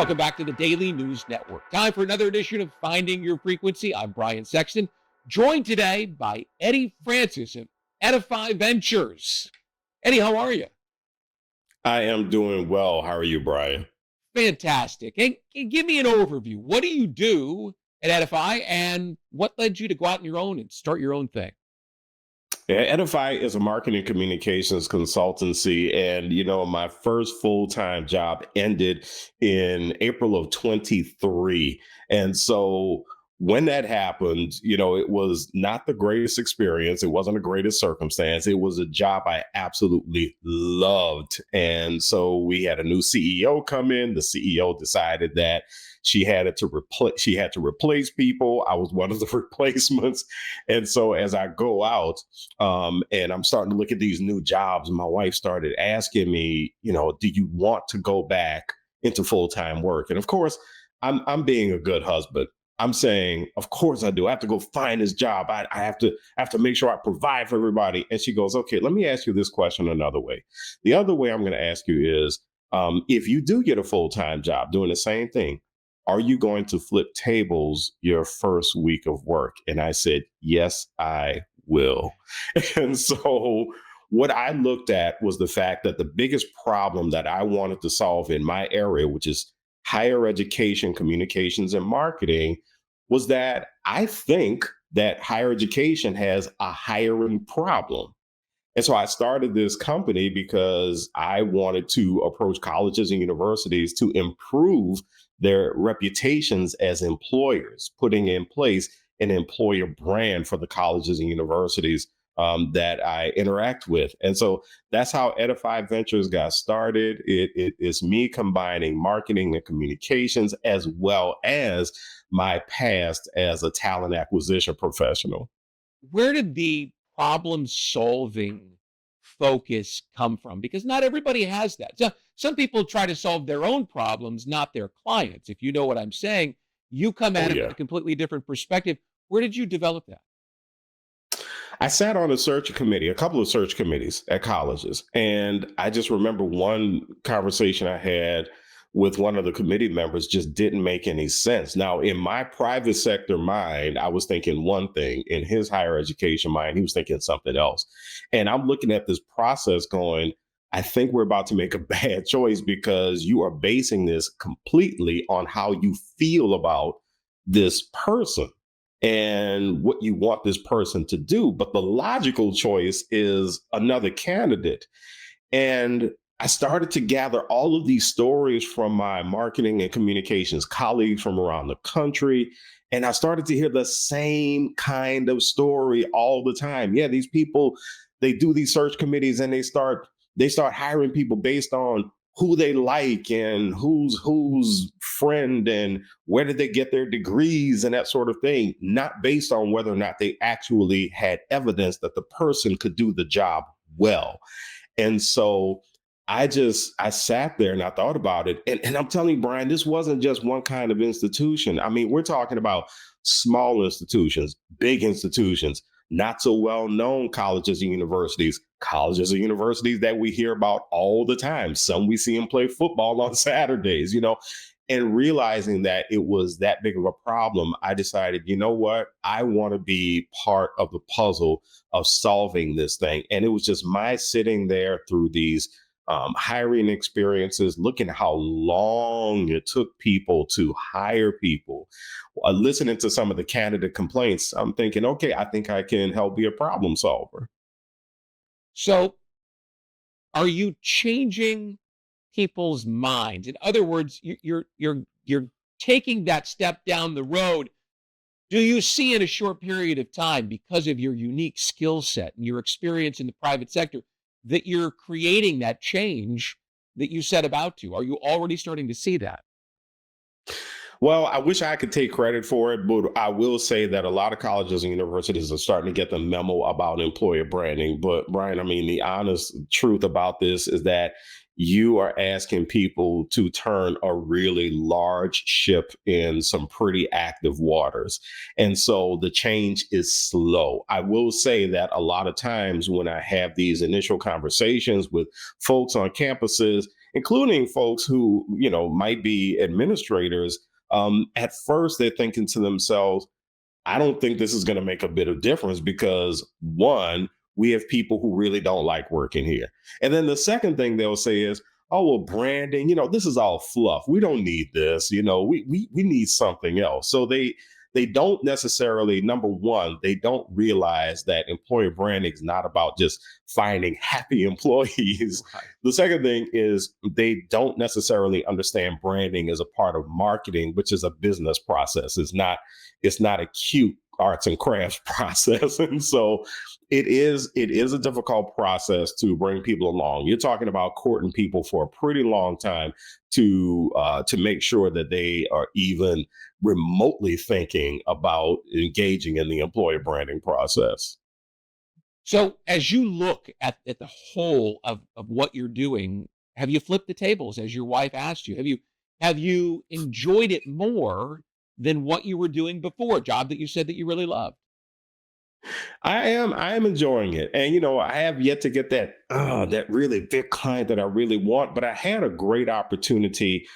Welcome back to the Daily News Network. Time for another edition of Finding Your Frequency. I'm Brian Sexton, joined today by Eddie Francis of Edify Ventures. Eddie, how are you? I am doing well. How are you, Brian? Fantastic. And give me an overview. What do you do at Edify, and what led you to go out on your own and start your own thing? Yeah, Edify is a marketing communications consultancy. And, my first full-time job ended in April of 23. And so when that happened, it was not the greatest experience. It wasn't the greatest circumstance. It was a job I absolutely loved. And so we had a new CEO come in. The CEO decided that she had to replace people. I was one of the replacements. And so as I go out, and I'm starting to look at these new jobs, my wife started asking me, do you want to go back into full-time work? And of course, I'm being a good husband. I'm saying, of course I do. I have to go find this job. I have to make sure I provide for everybody. And she goes, okay, let me ask you this question another way. The other way I'm going to ask you is, if you do get a full-time job doing the same thing, are you going to flip tables your first week of work? And I said, yes, I will. And so what I looked at was the fact that the biggest problem that I wanted to solve in my area, which is higher education, communications, and marketing, was that I think that higher education has a hiring problem. And so I started this company because I wanted to approach colleges and universities to improve their reputations as employers, putting in place an employer brand for the colleges and universities that I interact with. And so that's how Edify Ventures got started. It is me combining marketing and communications as well as my past as a talent acquisition professional. Where did the problem solving focus come from? Because not everybody has that. So some people try to solve their own problems, not their clients. If you know what I'm saying, you come Oh, at it yeah. with a completely different perspective. Where did you develop that? I sat on a couple of search committees at colleges. And I just remember one conversation I had with one of the committee members just didn't make any sense. Now, in my private sector mind, I was thinking one thing. In his higher education mind, he was thinking something else. And I'm looking at this process going, I think we're about to make a bad choice because you are basing this completely on how you feel about this person and what you want this person to do. But the logical choice is another candidate. And I started to gather all of these stories from my marketing and communications colleagues from around the country. And I started to hear the same kind of story all the time. Yeah, these people, they do these search committees and they start hiring people based on who they like and who's friend and where did they get their degrees and that sort of thing, not based on whether or not they actually had evidence that the person could do the job well. And so I sat there and I thought about it. And I'm telling you, Brian, this wasn't just one kind of institution. I mean, we're talking about small institutions, big institutions, not so well known colleges and universities that we hear about all the time. Some we see them play football on Saturdays, and realizing that it was that big of a problem, I decided, you know what? I want to be part of the puzzle of solving this thing. And it was just my sitting there through these hiring experiences, looking at how long it took people to hire people, listening to some of the candidate complaints. I'm thinking, okay, I think I can help be a problem solver. So are you changing people's minds? In other words, you're taking that step down the road. Do you see in a short period of time, because of your unique skill set and your experience in the private sector, that you're creating that change that you set about to? Are you already starting to see that? Well, I wish I could take credit for it, but I will say that a lot of colleges and universities are starting to get the memo about employer branding. But Brian, I mean, the honest truth about this is that you are asking people to turn a really large ship in some pretty active waters. And so the change is slow. I will say that a lot of times when I have these initial conversations with folks on campuses, including folks who, might be administrators. At first, they're thinking to themselves, I don't think this is going to make a bit of difference because one, we have people who really don't like working here. And then the second thing they'll say is, oh, well, branding, this is all fluff. We don't need this. We need something else. So they don't necessarily, number one, they don't realize that employer branding is not about just finding happy employees. Right. The second thing is they don't necessarily understand branding as a part of marketing, which is a business process. It's not a cute arts and crafts process. And so it is a difficult process to bring people along. You're talking about courting people for a pretty long time to make sure that they are even remotely thinking about engaging in the employer branding process. So as you look at the whole of what you're doing, have you flipped the tables as your wife asked you? Have you enjoyed it more than what you were doing before, a job that you said that you really loved? I am enjoying it. And I have yet to get that really big client that I really want, but I had a great opportunity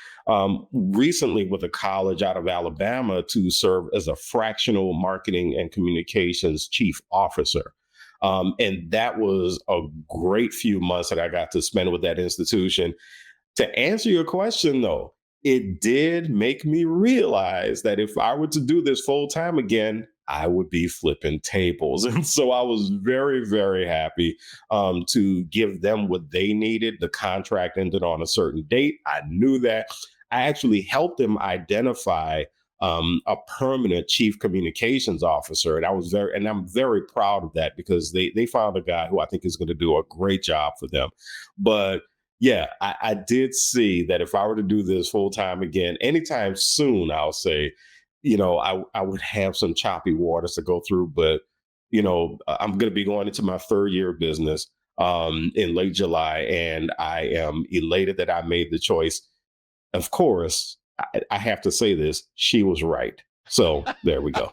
recently with a college out of Alabama to serve as a fractional marketing and communications chief officer. And that was a great few months that I got to spend with that institution. To answer your question, though, it did make me realize that if I were to do this full time again, I would be flipping tables. And so I was very, very happy to give them what they needed. The contract ended on a certain date. I knew that. I actually helped them identify a permanent chief communications officer. And I'm very proud of that because they found a guy who I think is going to do a great job for them. But yeah, I did see that if I were to do this full time again, anytime soon, I'll say, I would have some choppy waters to go through. But, I'm going to be going into my third year of business in late July. And I am elated that I made the choice. Of course, I have to say this, she was right. So there we go.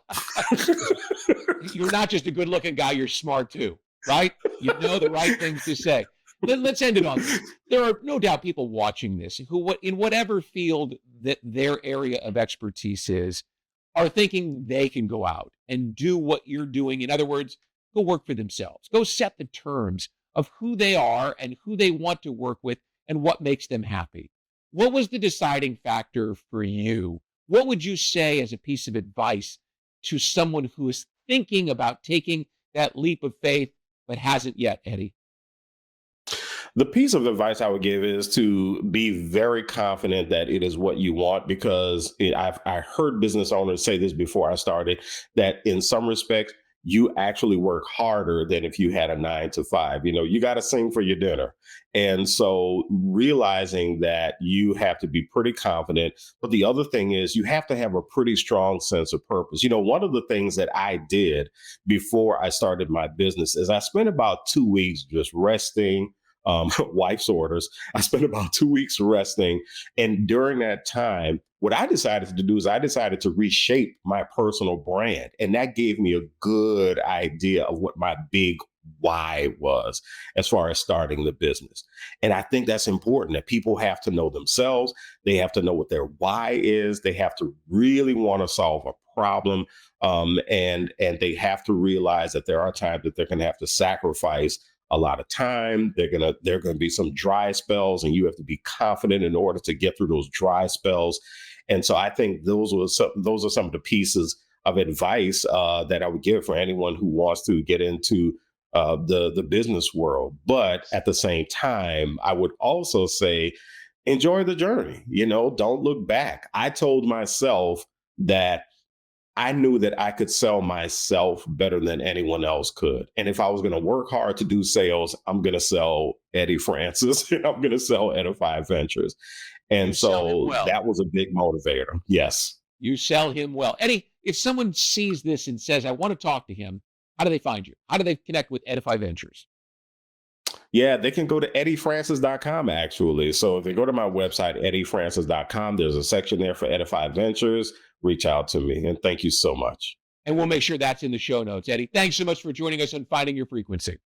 You're not just a good looking guy, you're smart too, right? You know the right things to say. Let's end it on this. There are no doubt people watching this who, in whatever field that their area of expertise is, are thinking they can go out and do what you're doing. In other words, go work for themselves. Go set the terms of who they are and who they want to work with and what makes them happy. What was the deciding factor for you? What would you say as a piece of advice to someone who is thinking about taking that leap of faith but hasn't yet, Eddie? The piece of advice I would give is to be very confident that it is what you want, because I heard business owners say this before I started, that in some respects, you actually work harder than if you had a 9 to 5. You got to sing for your dinner. And so realizing that you have to be pretty confident. But the other thing is you have to have a pretty strong sense of purpose. One of the things that I did before I started my business is I spent about 2 weeks just resting, wife's orders. I spent about 2 weeks resting. And during that time, what I decided to do is I decided to reshape my personal brand. And that gave me a good idea of what my big why was as far as starting the business. And I think that's important, that people have to know themselves. They have to know what their why is. They have to really want to solve a problem. And they have to realize that there are times that they're going to have to sacrifice a lot of time. There are gonna be some dry spells, and you have to be confident in order to get through those dry spells. And so I think those are some of the pieces of advice that I would give for anyone who wants to get into the business world. But at the same time, I would also say enjoy the journey. Don't look back. I told myself that I knew that I could sell myself better than anyone else could. And if I was going to work hard to do sales, I'm going to sell Eddie Francis and I'm going to sell Edify Ventures. You And sell him so well. that was a big motivator. Yes. You sell him well. Eddie, if someone sees this and says, I want to talk to him, how do they find you? How do they connect with Edify Ventures? Yeah, they can go to eddiefrancis.com actually. So if they go to my website, eddiefrancis.com, there's a section there for Edify Ventures. Reach out to me. And thank you so much. And we'll make sure that's in the show notes. Eddie, thanks so much for joining us on Finding Your Frequency.